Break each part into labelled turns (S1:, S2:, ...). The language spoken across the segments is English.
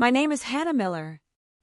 S1: My name is Hannah Miller.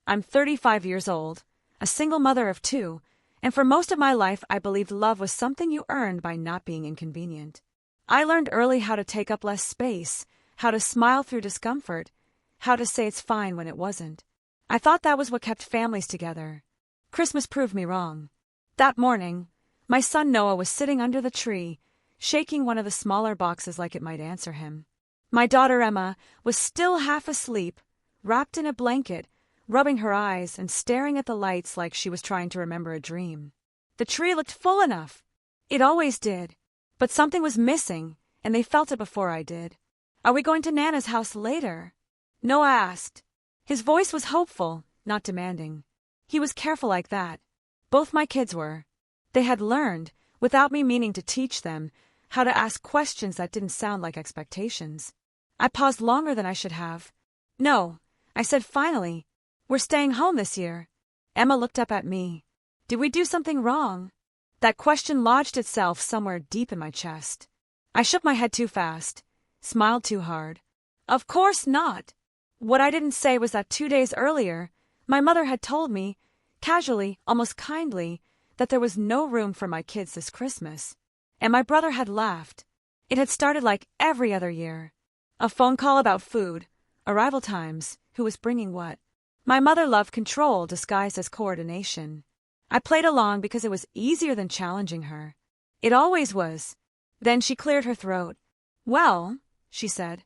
S1: I'm 35 years old, a single mother of two, and for most of my life I believed love was something you earned by not being inconvenient. I learned early how to take up less space, how to smile through discomfort, how to say it's fine when it wasn't. I thought that was what kept families together. Christmas proved me wrong. That morning, my son Noah was sitting under the tree, shaking one of the smaller boxes like it might answer him. My daughter Emma was still half asleep, wrapped in a blanket, rubbing her eyes and staring at the lights like she was trying to remember a dream. The tree looked full enough. It always did. But something was missing, and they felt it before I did. "Are we going to Nana's house later?" Noah asked. His voice was hopeful, not demanding. He was careful like that. Both my kids were. They had learned, without me meaning to teach them, how to ask questions that didn't sound like expectations. I paused longer than I should have. "No," I said finally. "We're staying home this year." Emma looked up at me. Did we do something wrong? That question lodged itself somewhere deep in my chest. I shook my head too fast, smiled too hard. Of course not. What I didn't say was that 2 days earlier, my mother had told me, casually, almost kindly, that there was no room for my kids this Christmas. And my brother had laughed. It had started like every other year. A phone call about food, arrival times, who was bringing what. My mother loved control disguised as coordination. I played along because it was easier than challenging her. It always was. Then she cleared her throat. "Well," she said,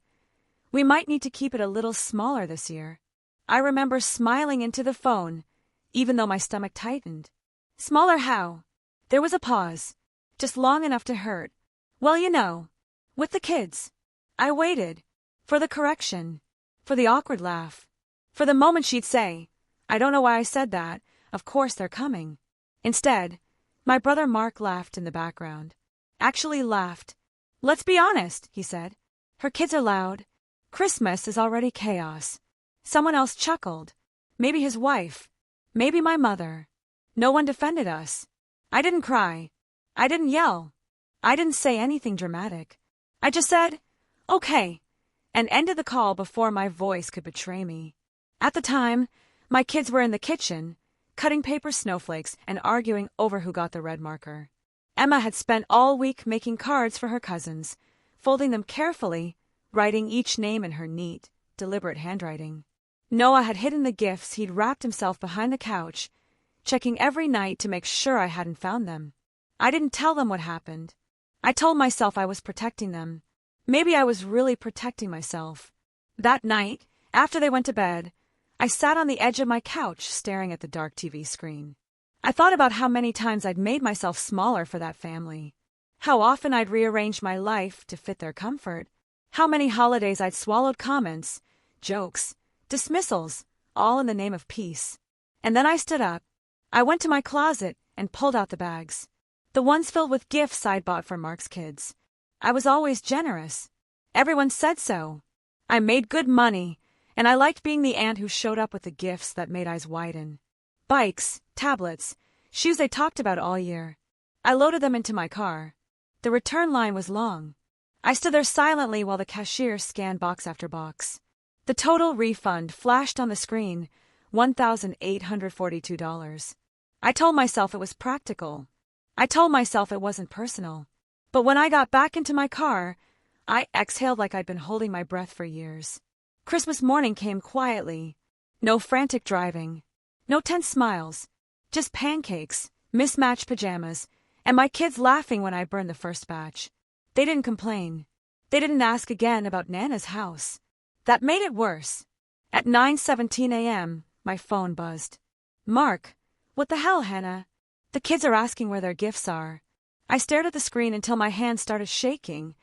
S1: "we might need to keep it a little smaller this year." I remember smiling into the phone, even though my stomach tightened. "Smaller how?" There was a pause, just long enough to hurt. "Well, you know, with the kids." I waited. For the correction. For the awkward laugh. For the moment she'd say, "I don't know why I said that. Of course they're coming." Instead, my brother Mark laughed in the background. Actually laughed. "Let's be honest," he said. "Her kids are loud. Christmas is already chaos." Someone else chuckled. Maybe his wife. Maybe my mother. No one defended us. I didn't cry. I didn't yell. I didn't say anything dramatic. I just said, "Okay," and ended the call before my voice could betray me. At the time, my kids were in the kitchen, cutting paper snowflakes and arguing over who got the red marker. Emma had spent all week making cards for her cousins, folding them carefully, writing each name in her neat, deliberate handwriting. Noah had hidden the gifts he'd wrapped himself behind the couch, checking every night to make sure I hadn't found them. I didn't tell them what happened. I told myself I was protecting them. Maybe I was really protecting myself. That night, after they went to bed, I sat on the edge of my couch staring at the dark TV screen. I thought about how many times I'd made myself smaller for that family. How often I'd rearranged my life to fit their comfort. How many holidays I'd swallowed comments, jokes, dismissals, all in the name of peace. And then I stood up. I went to my closet and pulled out the bags. The ones filled with gifts I'd bought for Mark's kids. I was always generous. Everyone said so. I made good money, and I liked being the aunt who showed up with the gifts that made eyes widen. Bikes, tablets, shoes they talked about all year. I loaded them into my car. The return line was long. I stood there silently while the cashier scanned box after box. The total refund flashed on the screen, $1,842. I told myself it was practical. I told myself it wasn't personal. But when I got back into my car, I exhaled like I'd been holding my breath for years. Christmas morning came quietly. No frantic driving. No tense smiles. Just pancakes, mismatched pajamas, and my kids laughing when I burned the first batch. They didn't complain. They didn't ask again about Nana's house. That made it worse. At 9:17 a.m., my phone buzzed. "Mark, what the hell, Hannah? The kids are asking where their gifts are." I stared at the screen until my hands started shaking,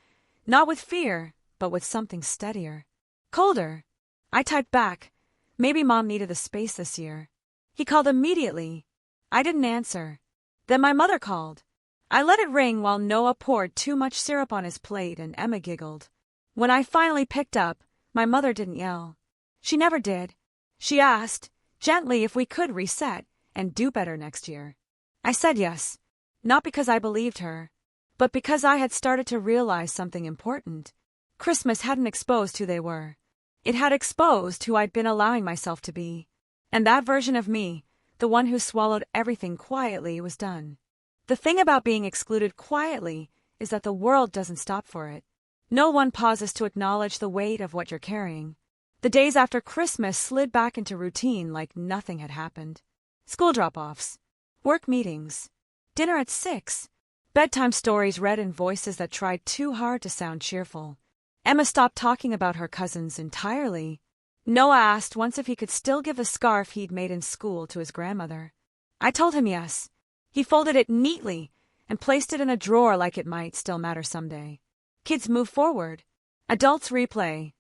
S1: not with fear, but with something steadier. "Colder." I typed back. Maybe Mom needed the space this year. He called immediately. I didn't answer. Then my mother called. I let it ring while Noah poured too much syrup on his plate and Emma giggled. When I finally picked up, my mother didn't yell. She never did. She asked, gently, if we could reset and do better next year. I said yes, not because I believed her, but because I had started to realize something important. Christmas hadn't exposed who they were. It had exposed who I'd been allowing myself to be. And that version of me, the one who swallowed everything quietly, was done. The thing about being excluded quietly is that the world doesn't stop for it. No one pauses to acknowledge the weight of what you're carrying. The days after Christmas slid back into routine like nothing had happened. School drop-offs, work meetings, dinner at 6, bedtime stories read in voices that tried too hard to sound cheerful. Emma stopped talking about her cousins entirely. Noah asked once if he could still give the scarf he'd made in school to his grandmother. I told him yes. He folded it neatly and placed it in a drawer like it might still matter someday. Kids move forward. Adults replay.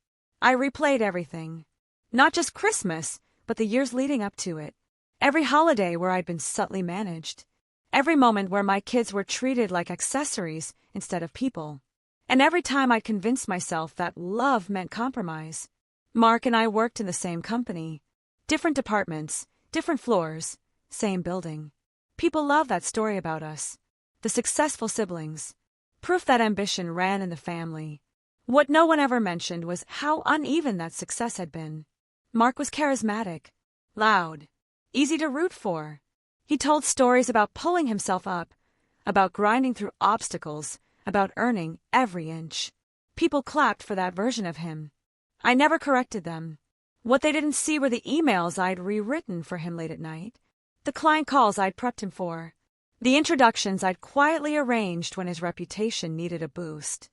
S1: I replayed everything. Not just Christmas, but the years leading up to it. Every holiday where I'd been subtly managed. Every moment where my kids were treated like accessories instead of people. And every time I'd convinced myself that love meant compromise. Mark and I worked in the same company. Different departments, different floors, same building. People love that story about us. The successful siblings. Proof that ambition ran in the family. What no one ever mentioned was how uneven that success had been. Mark was charismatic, loud, easy to root for. He told stories about pulling himself up, about grinding through obstacles, about earning every inch. People clapped for that version of him. I never corrected them. What they didn't see were the emails I'd rewritten for him late at night, the client calls I'd prepped him for, the introductions I'd quietly arranged when his reputation needed a boost.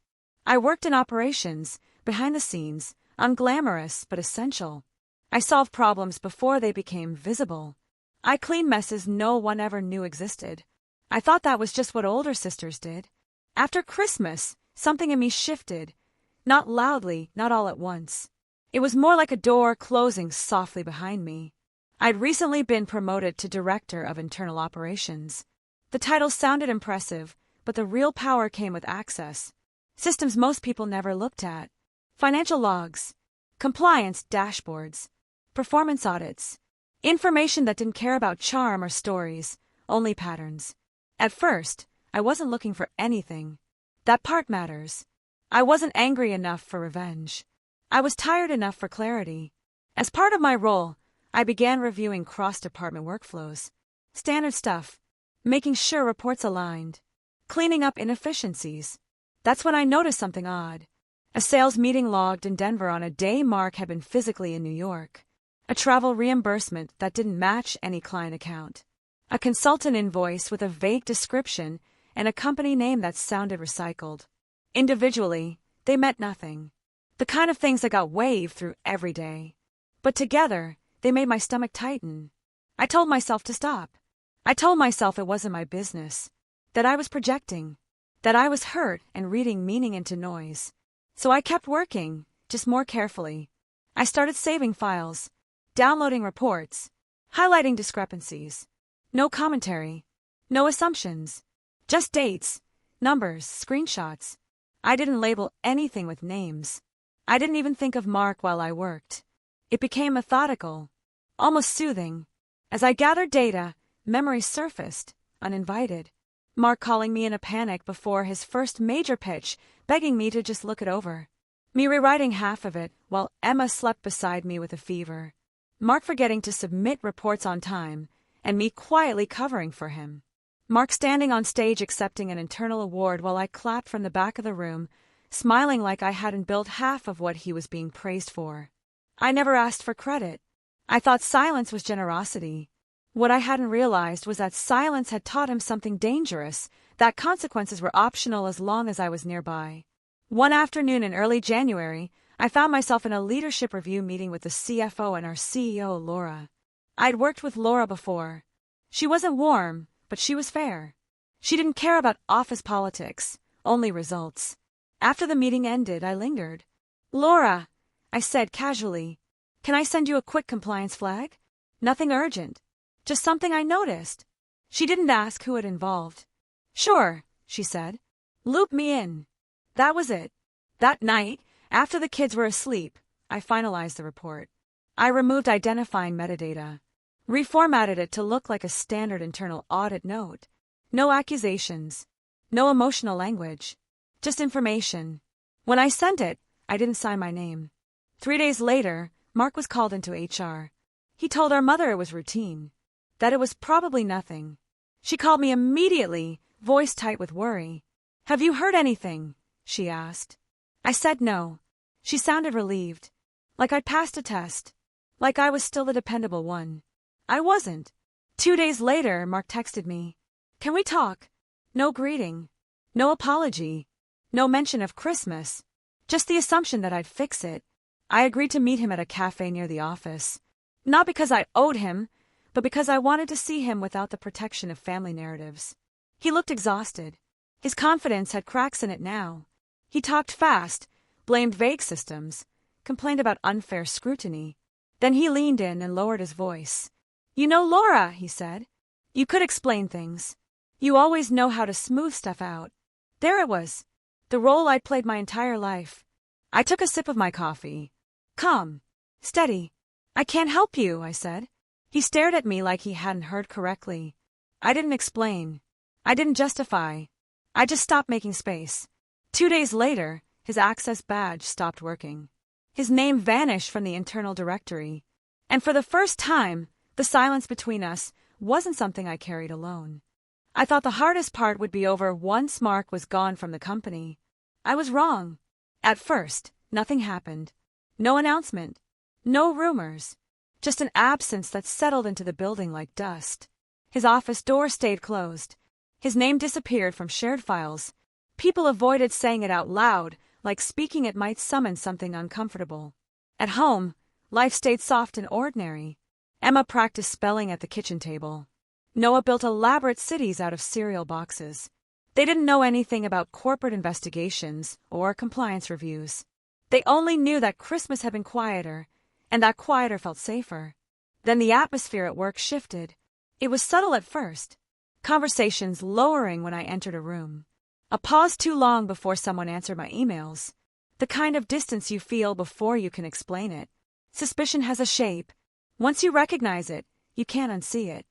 S1: I worked in operations, behind the scenes, unglamorous but essential. I solved problems before they became visible. I cleaned messes no one ever knew existed. I thought that was just what older sisters did. After Christmas, something in me shifted. Not loudly, not all at once. It was more like a door closing softly behind me. I'd recently been promoted to Director of Internal Operations. The title sounded impressive, but the real power came with access. Systems most people never looked at. Financial logs, compliance dashboards, performance audits, information that didn't care about charm or stories, only patterns. At first, I wasn't looking for anything. That part matters. I wasn't angry enough for revenge. I was tired enough for clarity. As part of my role, I began reviewing cross-department workflows. Standard stuff. Making sure reports aligned. Cleaning up inefficiencies. That's when I noticed something odd. A sales meeting logged in Denver on a day Mark had been physically in New York. A travel reimbursement that didn't match any client account. A consultant invoice with a vague description and a company name that sounded recycled. Individually, they meant nothing. The kind of things that got waved through every day. But together, they made my stomach tighten. I told myself to stop. I told myself it wasn't my business. That I was projecting. That I was hurt and reading meaning into noise. So I kept working, just more carefully. I started saving files, downloading reports, highlighting discrepancies. No commentary. No assumptions. Just dates, numbers, screenshots. I didn't label anything with names. I didn't even think of Mark while I worked. It became methodical, almost soothing. As I gathered data, memories surfaced, uninvited. Mark calling me in a panic before his first major pitch, begging me to just look it over. Me rewriting half of it while Emma slept beside me with a fever. Mark forgetting to submit reports on time, and me quietly covering for him. Mark standing on stage accepting an internal award while I clapped from the back of the room, smiling like I hadn't built half of what he was being praised for. I never asked for credit. I thought silence was generosity. What I hadn't realized was that silence had taught him something dangerous, that consequences were optional as long as I was nearby. One afternoon in early January, I found myself in a leadership review meeting with the CFO and our CEO, Laura. I'd worked with Laura before. She wasn't warm, but she was fair. She didn't care about office politics, only results. After the meeting ended, I lingered. "Laura," I said casually, "can I send you a quick compliance flag? Nothing urgent. Just something I noticed." She didn't ask who it involved. "Sure," she said. "Loop me in." That was it. That night, after the kids were asleep, I finalized the report. I removed identifying metadata, reformatted it to look like a standard internal audit note. No accusations, no emotional language, just information. When I sent it, I didn't sign my name. 3 days later, Mark was called into HR. He told our mother it was routine, that it was probably nothing. She called me immediately, voice tight with worry. "Have you heard anything?" she asked. I said no. She sounded relieved, like I'd passed a test, like I was still the dependable one. I wasn't. 2 days later, Mark texted me. "Can we talk?" No greeting, no apology, no mention of Christmas, just the assumption that I'd fix it. I agreed to meet him at a cafe near the office, not because I owed him, but because I wanted to see him without the protection of family narratives. He looked exhausted. His confidence had cracks in it now. He talked fast, blamed vague systems, complained about unfair scrutiny. Then he leaned in and lowered his voice. "You know, Laura," he said, "you could explain things. You always know how to smooth stuff out." There it was, the role I'd played my entire life. I took a sip of my coffee. "Calm. Steady. I can't help you," I said. He stared at me like he hadn't heard correctly. I didn't explain. I didn't justify. I just stopped making space. 2 days later, his access badge stopped working. His name vanished from the internal directory. And for the first time, the silence between us wasn't something I carried alone. I thought the hardest part would be over once Mark was gone from the company. I was wrong. At first, nothing happened. No announcement. No rumors. Just an absence that settled into the building like dust. His office door stayed closed. His name disappeared from shared files. People avoided saying it out loud, like speaking it might summon something uncomfortable. At home, life stayed soft and ordinary. Emma practiced spelling at the kitchen table. Noah built elaborate cities out of cereal boxes. They didn't know anything about corporate investigations or compliance reviews. They only knew that Christmas had been quieter, and that quieter felt safer. Then the atmosphere at work shifted. It was subtle at first. Conversations lowering when I entered a room. A pause too long before someone answered my emails. The kind of distance you feel before you can explain it. Suspicion has a shape. Once you recognize it, you can't unsee it.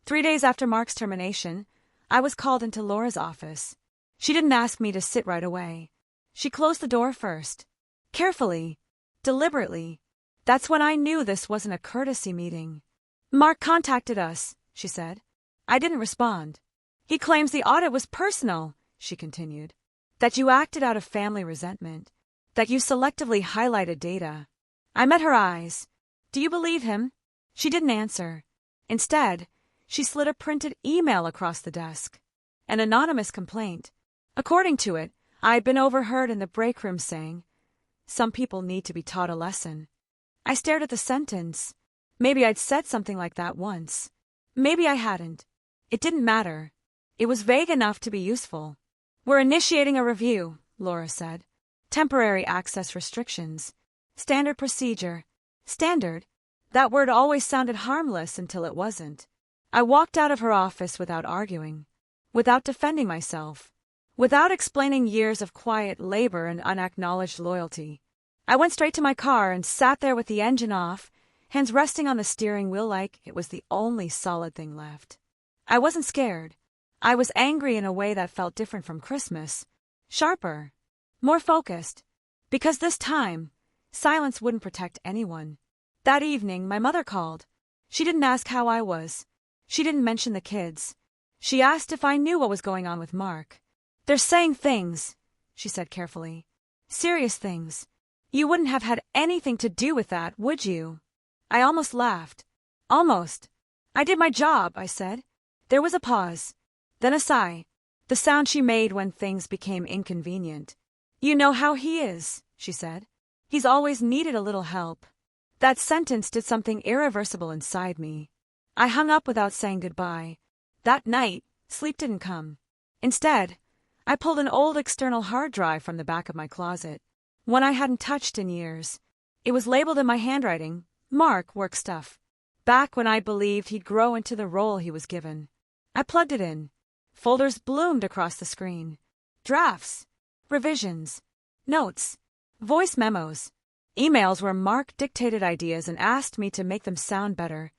S1: 3 days after Mark's termination, I was called into Laura's office. She didn't ask me to sit right away. She closed the door first. Carefully. Deliberately. That's when I knew this wasn't a courtesy meeting. "Mark contacted us," she said. I didn't respond. "He claims the audit was personal," she continued. "That you acted out of family resentment. That you selectively highlighted data." I met her eyes. "Do you believe him?" She didn't answer. Instead, she slid a printed email across the desk. An anonymous complaint. According to it, I had been overheard in the break room saying, "Some people need to be taught a lesson." I stared at the sentence. Maybe I'd said something like that once. Maybe I hadn't. It didn't matter. It was vague enough to be useful. "We're initiating a review," Laura said. "Temporary access restrictions. Standard procedure." Standard? That word always sounded harmless until it wasn't. I walked out of her office without arguing, without defending myself, without explaining years of quiet labor and unacknowledged loyalty. I went straight to my car and sat there with the engine off, hands resting on the steering wheel like it was the only solid thing left. I wasn't scared. I was angry in a way that felt different from Christmas. Sharper. More focused. Because this time, silence wouldn't protect anyone. That evening, my mother called. She didn't ask how I was. She didn't mention the kids. She asked if I knew what was going on with Mark. "They're saying things," she said carefully. "Serious things. You wouldn't have had anything to do with that, would you?" I almost laughed. Almost. "I did my job," I said. There was a pause. Then a sigh. The sound she made when things became inconvenient. "You know how he is," she said. "He's always needed a little help." That sentence did something irreversible inside me. I hung up without saying goodbye. That night, sleep didn't come. Instead, I pulled an old external hard drive from the back of my closet, one I hadn't touched in years. It was labeled in my handwriting, "Mark, work stuff." Back when I believed he'd grow into the role he was given. I plugged it in. Folders bloomed across the screen. Drafts. Revisions. Notes. Voice memos. Emails where Mark dictated ideas and asked me to make them sound better.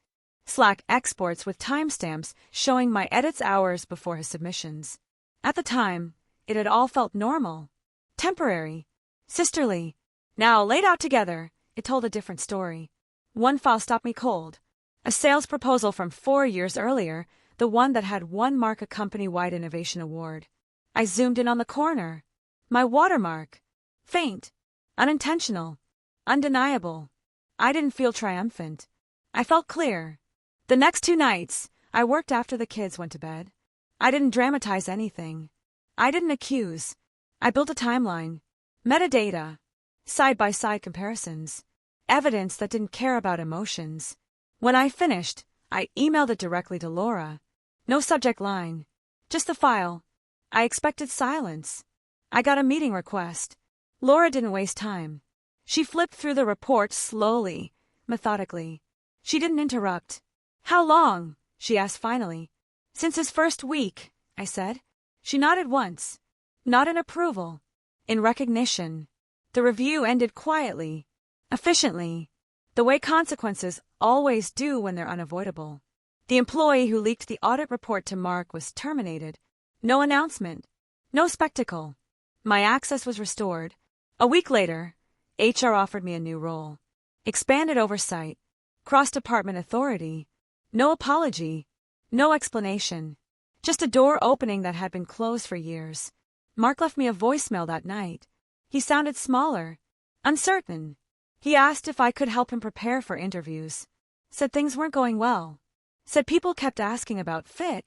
S1: Slack exports with timestamps showing my edits hours before his submissions. At the time, it had all felt normal. Temporary. Sisterly. "Now laid out together. it told a different story. One file stopped me cold. A sales proposal from 4 years earlier, the one that had won Mark a company-wide innovation award. I zoomed in on the corner. My watermark. Faint. Unintentional. Undeniable. I didn't feel triumphant. I felt clear. The next 2 nights, I worked after the kids went to bed. I didn't dramatize anything. I didn't accuse. I built a timeline. Metadata. Side-by-side comparisons. Evidence that didn't care about emotions. When I finished, I emailed it directly to Laura. No subject line. Just the file. I expected silence. I got a meeting request. Laura didn't waste time. She flipped through the report slowly, methodically. She didn't interrupt. "How long?" she asked finally. "Since his first week," I said. She nodded once. Not in approval. In recognition. The review ended quietly. Efficiently. The way consequences always do when they're unavoidable. The employee who leaked the audit report to Mark was terminated. No announcement. No spectacle. My access was restored. A week later, HR offered me a new role. Expanded oversight. Cross-department authority. No apology. No explanation. Just a door opening that had been closed for years. Mark left me a voicemail that night. He sounded smaller. Uncertain. He asked if I could help him prepare for interviews. Said things weren't going well. Said people kept asking about fit.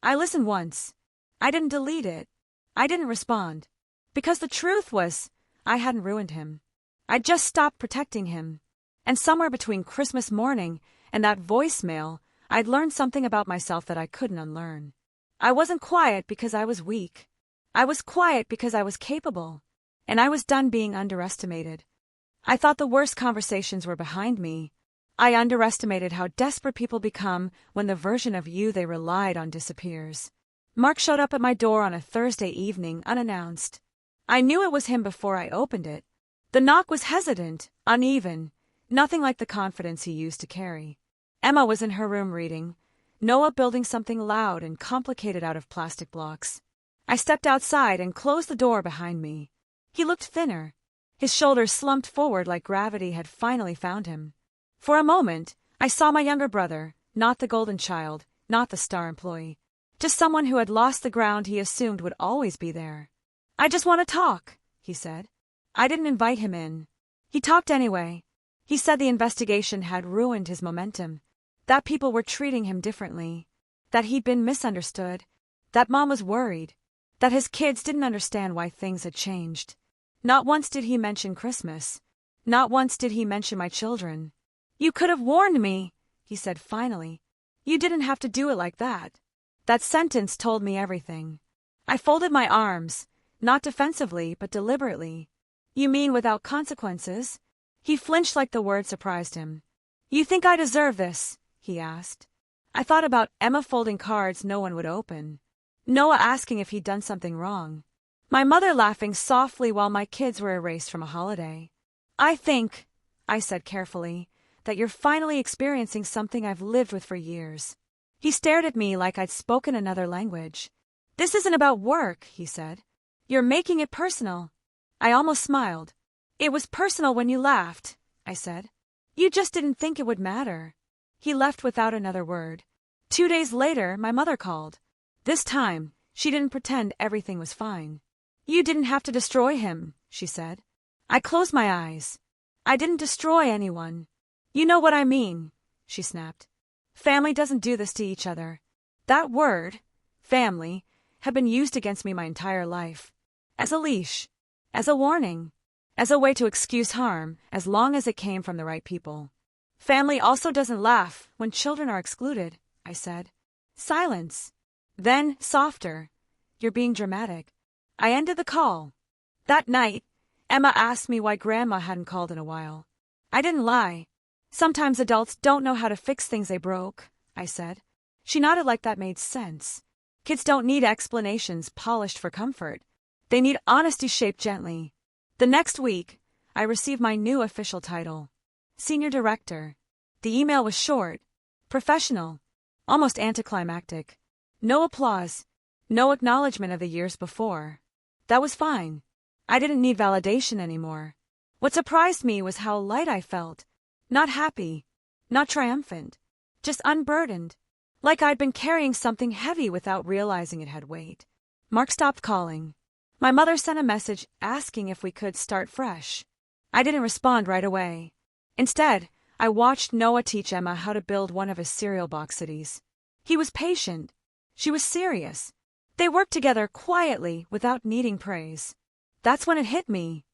S1: I listened once. I didn't delete it. I didn't respond. Because the truth was, I hadn't ruined him. I'd just stopped protecting him. And somewhere between Christmas morning and that voicemail, I'd learned something about myself that I couldn't unlearn. I wasn't quiet because I was weak. I was quiet because I was capable. And I was done being underestimated. I thought the worst conversations were behind me. I underestimated how desperate people become when the version of you they relied on disappears. Mark showed up at my door on a Thursday evening unannounced. I knew it was him before I opened it. The knock was hesitant, uneven, nothing like the confidence he used to carry. Emma was in her room reading, Noah building something loud and complicated out of plastic blocks. I stepped outside and closed the door behind me. He looked thinner. His shoulders slumped forward like gravity had finally found him. For a moment, I saw my younger brother, not the golden child, not the star employee. Just someone who had lost the ground he assumed would always be there. "I just want to talk," he said. I didn't invite him in. He talked anyway. He said the investigation had ruined his momentum, that people were treating him differently, that he'd been misunderstood, that Mom was worried, that his kids didn't understand why things had changed. Not once did he mention Christmas. Not once did he mention my children. "You could have warned me," he said finally. "You didn't have to do it like that." That sentence told me everything. I folded my arms, not defensively, but deliberately. "You mean without consequences?" He flinched like the word surprised him. "You think I deserve this?" he asked. I thought about Emma folding cards no one would open. Noah asking if he'd done something wrong. My mother laughing softly while my kids were erased from a holiday. "I think," I said carefully, "that you're finally experiencing something I've lived with for years." He stared at me like I'd spoken another language. "This isn't about work," he said. "You're making it personal." I almost smiled. "It was personal when you laughed," I said. "You just didn't think it would matter." He left without another word. 2 days later, my mother called. This time, she didn't pretend everything was fine. "You didn't have to destroy him," she said. I closed my eyes. "I didn't destroy anyone." "You know what I mean," she snapped. "Family doesn't do this to each other." That word, family, had been used against me my entire life. As a leash. As a warning. As a way to excuse harm, as long as it came from the right people. "Family also doesn't laugh when children are excluded," I said. Silence. Then, softer. "You're being dramatic." I ended the call. That night, Emma asked me why Grandma hadn't called in a while. I didn't lie. "Sometimes adults don't know how to fix things they broke," I said. She nodded like that made sense. Kids don't need explanations polished for comfort. They need honesty shaped gently. The next week, I received my new official title. Senior Director. The email was short, professional, almost anticlimactic. No applause. No acknowledgement of the years before. That was fine. I didn't need validation anymore. What surprised me was how light I felt. Not happy, not triumphant, just unburdened, like I'd been carrying something heavy without realizing it had weight. Mark stopped calling. My mother sent a message asking if we could start fresh. I didn't respond right away. Instead, I watched Noah teach Emma how to build one of his cereal box cities. He was patient. She was serious. They worked together quietly without needing praise. That's when it hit me.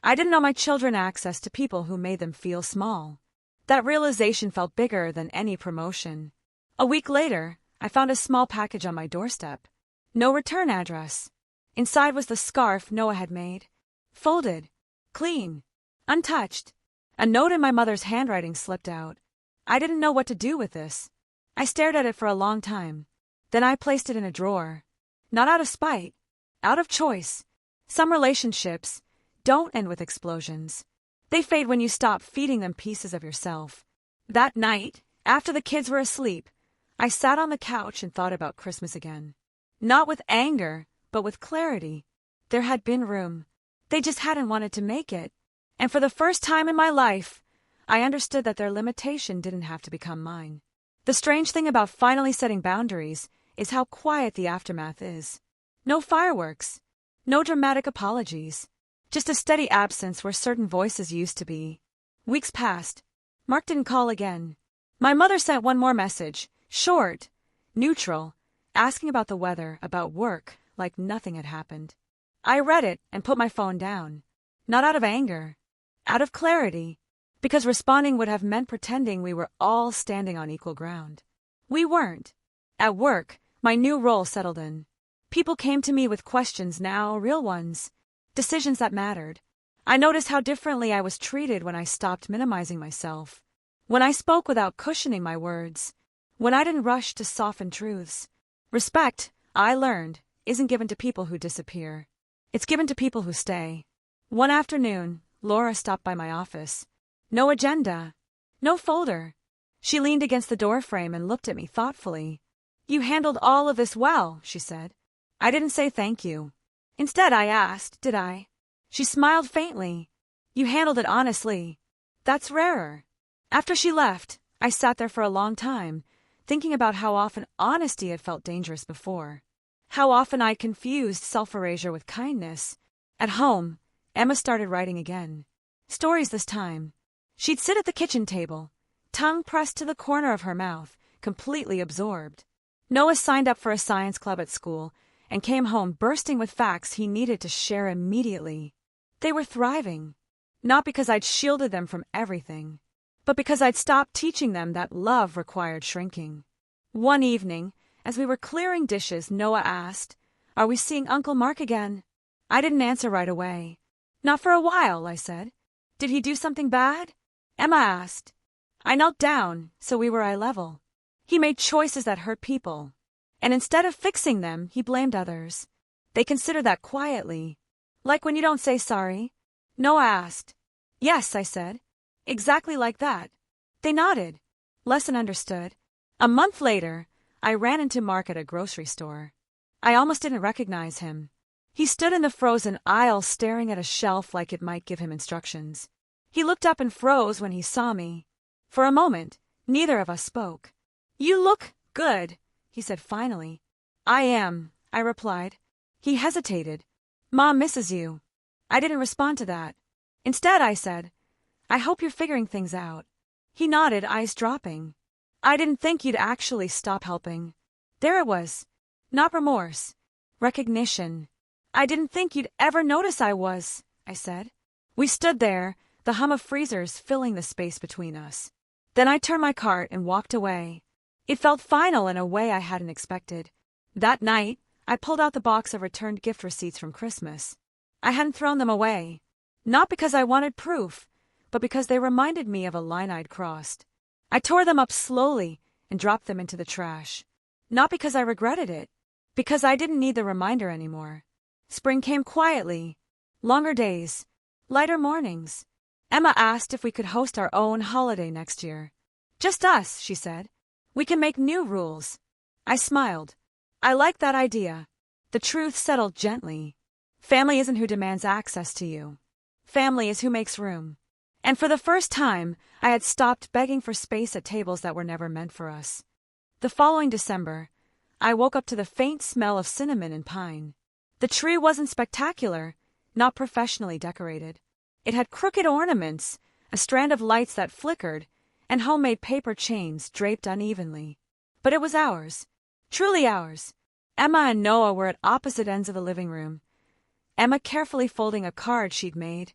S1: I didn't know my children access to people who made them feel small. That realization felt bigger than any promotion. A week later, I found a small package on my doorstep. No return address. Inside was the scarf Noah had made. Folded. Clean. Untouched. A note in my mother's handwriting slipped out. I didn't know what to do with this. I stared at it for a long time. Then I placed it in a drawer. Not out of spite. Out of choice. Some relationships don't end with explosions. They fade when you stop feeding them pieces of yourself. That night, after the kids were asleep, I sat on the couch and thought about Christmas again. Not with anger, but with clarity. There had been room. They just hadn't wanted to make it. And for the first time in my life, I understood that their limitation didn't have to become mine. The strange thing about finally setting boundaries is how quiet the aftermath is. No fireworks. No dramatic apologies. Just a steady absence where certain voices used to be. Weeks passed. Mark didn't call again. My mother sent one more message, short, neutral, asking about the weather, about work, like nothing had happened. I read it and put my phone down. Not out of anger. Out of clarity. Because responding would have meant pretending we were all standing on equal ground. We weren't. At work, my new role settled in. People came to me with questions now, real ones. Decisions that mattered. I noticed how differently I was treated when I stopped minimizing myself. When I spoke without cushioning my words. When I didn't rush to soften truths. Respect, I learned, isn't given to people who disappear. It's given to people who stay. One afternoon, Laura stopped by my office. No agenda. No folder. She leaned against the doorframe and looked at me thoughtfully. "You handled all of this well," she said. I didn't say thank you. Instead, I asked, "Did I?" She smiled faintly. "You handled it honestly. That's rarer." After she left, I sat there for a long time, thinking about how often honesty had felt dangerous before. How often I confused self-erasure with kindness. At home, Emma started writing again. Stories this time. She'd sit at the kitchen table, tongue pressed to the corner of her mouth, completely absorbed. Noah signed up for a science club at school and came home bursting with facts he needed to share immediately. They were thriving. Not because I'd shielded them from everything, but because I'd stopped teaching them that love required shrinking. One evening, as we were clearing dishes, Noah asked, "Are we seeing Uncle Mark again?" I didn't answer right away. "Not for a while," I said. "Did he do something bad?" Emma asked. I knelt down, so we were eye level. He made choices that hurt people. And instead of fixing them, he blamed others. They consider that quietly. Like when you don't say sorry. Noah asked. "Yes," I said. "Exactly like that." They nodded. Lesson understood. A month later, I ran into Mark at a grocery store. I almost didn't recognize him. He stood in the frozen aisle staring at a shelf like it might give him instructions. He looked up and froze when he saw me. For a moment, neither of us spoke. "You look good," he said finally. "I am," I replied. He hesitated. "Mom misses you." I didn't respond to that. Instead, I said, "I hope you're figuring things out." He nodded, eyes dropping. "I didn't think you'd actually stop helping." There it was. Not remorse. Recognition. "I didn't think you'd ever notice I was," I said. We stood there, the hum of freezers filling the space between us. Then I turned my cart and walked away. It felt final in a way I hadn't expected. That night, I pulled out the box of returned gift receipts from Christmas. I hadn't thrown them away. Not because I wanted proof, but because they reminded me of a line I'd crossed. I tore them up slowly and dropped them into the trash. Not because I regretted it, because I didn't need the reminder anymore. Spring came quietly. Longer days. Lighter mornings. Emma asked if we could host our own holiday next year. "Just us," she said. "We can make new rules." I smiled. I liked that idea. The truth settled gently. Family isn't who demands access to you. Family is who makes room. And for the first time, I had stopped begging for space at tables that were never meant for us. The following December, I woke up to the faint smell of cinnamon and pine. The tree wasn't spectacular, not professionally decorated. It had crooked ornaments, a strand of lights that flickered, and homemade paper chains draped unevenly. But it was ours. Truly ours. Emma and Noah were at opposite ends of the living room. Emma carefully folding a card she'd made,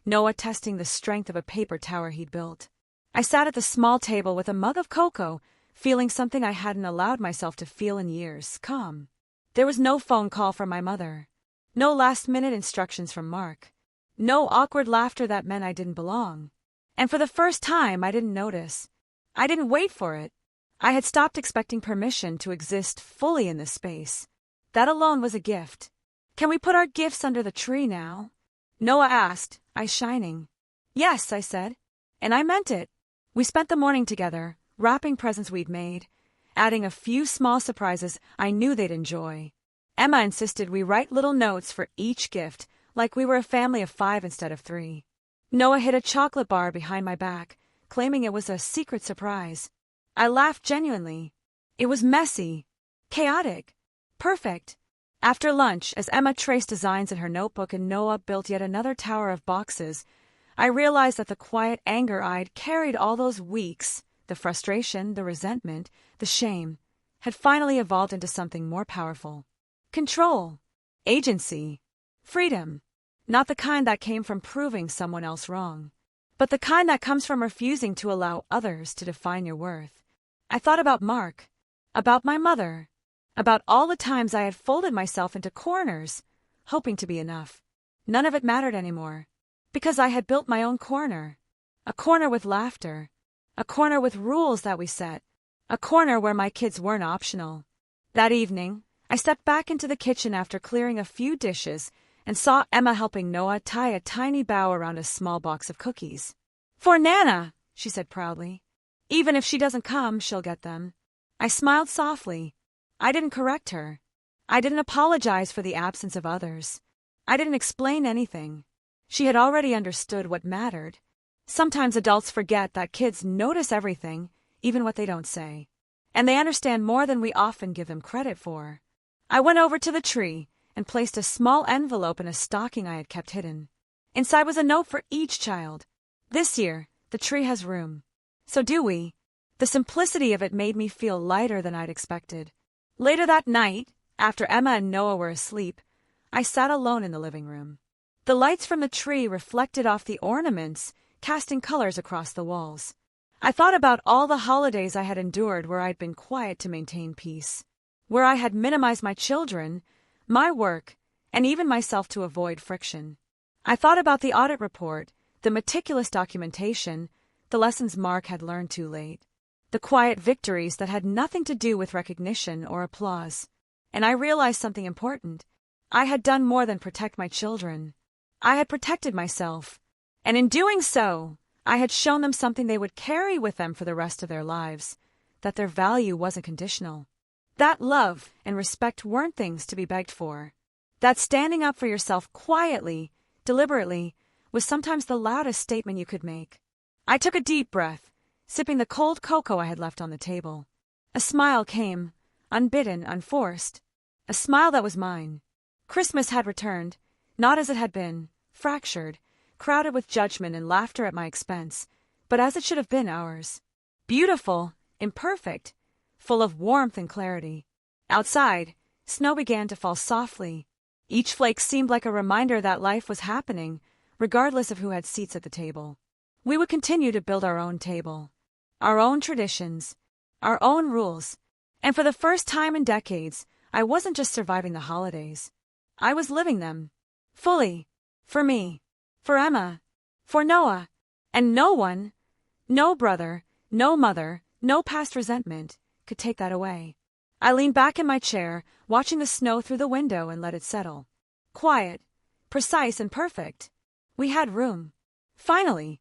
S1: Noah testing the strength of a paper tower he'd built. I sat at the small table with a mug of cocoa, feeling something I hadn't allowed myself to feel in years, calm. There was no phone call from my mother. No last-minute instructions from Mark. No awkward laughter that meant I didn't belong. And for the first time, I didn't notice. I didn't wait for it. I had stopped expecting permission to exist fully in this space. That alone was a gift. Can we put our gifts under the tree now? Noah asked, eyes shining. Yes, I said. And I meant it. We spent the morning together, wrapping presents we'd made, adding a few small surprises I knew they'd enjoy. Emma insisted we write little notes for each gift, like we were a family of 5 instead of 3. Noah hid a chocolate bar behind my back, claiming it was a secret surprise. I laughed genuinely. It was messy, chaotic, perfect. After lunch, as Emma traced designs in her notebook and Noah built yet another tower of boxes, I realized that the quiet anger I'd carried all those weeks, the frustration, the resentment, the shame, had finally evolved into something more powerful. Control, agency, freedom. Not the kind that came from proving someone else wrong, but the kind that comes from refusing to allow others to define your worth. I thought about Mark, about my mother, about all the times I had folded myself into corners, hoping to be enough. None of it mattered anymore, because I had built my own corner. A corner with laughter, a corner with rules that we set, a corner where my kids weren't optional. That evening, I stepped back into the kitchen after clearing a few dishes and saw Emma helping Noah tie a tiny bow around a small box of cookies. "For Nana," she said proudly. "Even if she doesn't come, she'll get them." I smiled softly. I didn't correct her. I didn't apologize for the absence of others. I didn't explain anything. She had already understood what mattered. Sometimes adults forget that kids notice everything, even what they don't say. And they understand more than we often give them credit for. I went over to the tree and placed a small envelope in a stocking I had kept hidden. Inside was a note for each child. This year, the tree has room. So do we. The simplicity of it made me feel lighter than I'd expected. Later that night, after Emma and Noah were asleep, I sat alone in the living room. The lights from the tree reflected off the ornaments, casting colors across the walls. I thought about all the holidays I had endured where I'd been quiet to maintain peace, where I had minimized my children, my work, and even myself to avoid friction. I thought about the audit report, the meticulous documentation, the lessons Mark had learned too late, the quiet victories that had nothing to do with recognition or applause. And I realized something important. I had done more than protect my children. I had protected myself. And in doing so, I had shown them something they would carry with them for the rest of their lives, that their value wasn't conditional. That love and respect weren't things to be begged for. That standing up for yourself quietly, deliberately, was sometimes the loudest statement you could make. I took a deep breath, sipping the cold cocoa I had left on the table. A smile came, unbidden, unforced. A smile that was mine. Christmas had returned, not as it had been, fractured, crowded with judgment and laughter at my expense, but as it should have been ours. Beautiful, imperfect, full of warmth and clarity. Outside, snow began to fall softly. Each flake seemed like a reminder that life was happening, regardless of who had seats at the table. We would continue to build our own table, our own traditions, our own rules, and for the first time in decades, I wasn't just surviving the holidays. I was living them, fully, for me, for Emma, for Noah, and no one, no brother, no mother, no past resentment, could take that away. I leaned back in my chair, watching the snow through the window and let it settle. Quiet, precise and perfect. We had room. Finally.